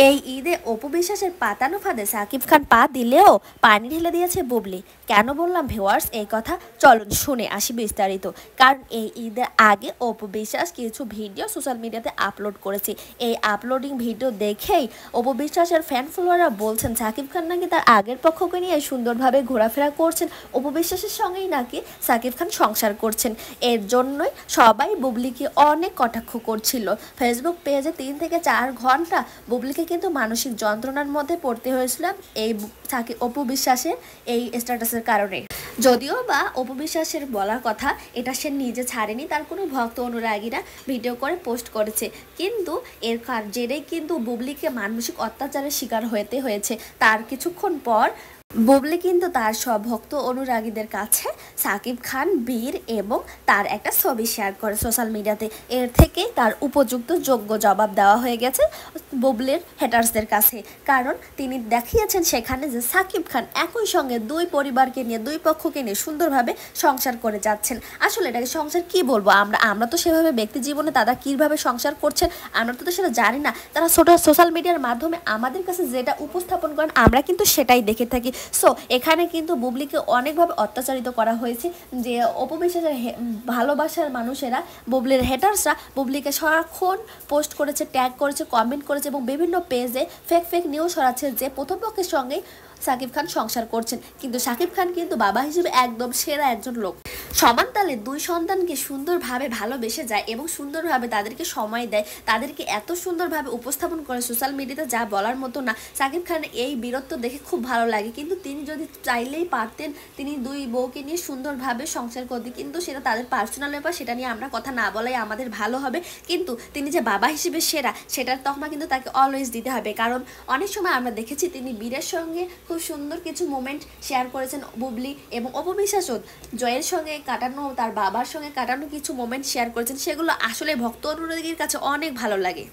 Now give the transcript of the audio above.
এই ঈদে অপু বিশ্বাসের পাতানো ফাঁদে সাকিব খান পা দিলেও পানি ঢেলে দিয়েছে বুবলি। কেন বললাম ভিউয়ার্স এই কথা, চলুন শুনে আসি বিস্তারিত। কারণ এই ঈদের আগে অপু বিশ্বাস কিছু ভিডিও সোশ্যাল মিডিয়াতে আপলোড করেছে। এই আপলোডিং ভিডিও দেখেই অপু বিশ্বাসের ফ্যান ফলোয়াররা বলছেন সাকিব খান নাকি তার আগের পক্ষকে নিয়ে সুন্দরভাবে ঘোরাফেরা করছেন, অপু বিশ্বাসের সঙ্গেই নাকি সাকিব খান সংসার করছেন। এর জন্যই সবাই বুবলিকে অনেক কটাক্ষ করছিল। ফেসবুক পেজে 3 থেকে 4 ঘন্টা বুবলিকে কিন্তু মানসিক যন্ত্রণার মধ্যে পড়তে হয়েছিল এই অপু বিশ্বাসের এই স্ট্যাটাসের কারণে। যদিও বা অপু বিশ্বাসের বলার কথা এটা সে নিজে ছাড়েনি, তার কোনো ভক্ত অনুরাগীরা ভিডিও করে পোস্ট করেছে, কিন্তু এর জেরেই কিন্তু বুবলিকে মানসিক অত্যাচারের শিকার হতে হয়েছে। তার কিছুক্ষণ পর বুবলি কিন্তু তার সব ভক্ত অনুরাগীদের কাছে সাকিব খান বীর এবং তার একটা ছবি শেয়ার করে সোশ্যাল মিডিয়াতে। এর থেকে তার উপযুক্ত যোগ্য জবাব দেওয়া হয়ে গেছে বুবলির হেটার্সদের কাছে। কারণ তিনি দেখিয়েছেন সেখানে যে সাকিব খান একই সঙ্গে দুই পরিবারকে নিয়ে, দুই পক্ষকে নিয়ে সুন্দরভাবে সংসার করে যাচ্ছেন। আসলে এটাকে সংসার কি বলবো, আমরা তো সেভাবে ব্যক্তি জীবনে তারা কীভাবে সংসার করছেন আমরা তো সেটা জানি না। তারা সোশ্যাল মিডিয়ার মাধ্যমে আমাদের কাছে যেটা উপস্থাপন করেন আমরা কিন্তু সেটাই দেখে থাকি। সো এখানে কিন্তু বুবলিকে অনেকভাবে অত্যাচারিত করা হয়েছে। যে অপু বিশ্বাসের ভালোবাসার মানুষেরা, বুবলির হেটার্সরা বুবলিকে সারাক্ষণ পোস্ট করেছে, ট্যাগ করেছে, কমেন্ট করেছে এবং বিভিন্ন পেজে ফেক নিউজ ছড়াচ্ছে যে প্রথম পক্ষের সঙ্গে সাকিব খান সংসার করছেন। কিন্তু সাকিব খান কিন্তু বাবা হিসেবে একদম সেরা একজন লোক। সমান তালে দুই সন্তানকে সুন্দরভাবে ভালোবেসে যায় এবং সুন্দরভাবে তাদেরকে সময় দেয়, তাদেরকে এত সুন্দরভাবে উপস্থাপন করে সোশ্যাল মিডিয়াতে যা বলার মতো না। সাকিব খান এই বীরত্ব দেখে খুব ভালো লাগে, কিন্তু তিনি যদি চাইলেই পারতেন তিনি দুই বউকে নিয়ে সুন্দরভাবে সংসার করতে, কিন্তু সেটা তাদের পার্সোনাল ব্যাপার, সেটা নিয়ে আমরা কথা না বলাই আমাদের ভালো হবে। কিন্তু তিনি যে বাবা হিসেবে সেরা সেটার তকমা কিন্তু তাকে অলওয়েজ দিতে হবে। কারণ অনেক সময় আমরা দেখেছি তিনি বীরের সঙ্গে খুব সুন্দর কিছু মোমেন্ট শেয়ার করেছেন বুবলি, এবং অপু বিশ্বাসও জয়ের সঙ্গে কাটানো, তার বাবার সঙ্গে কাটানো কিছু মোমেন্ট শেয়ার করেছেন, সেগুলো আসলে ভক্ত অনুরাগীর কাছে অনেক ভালো লাগে।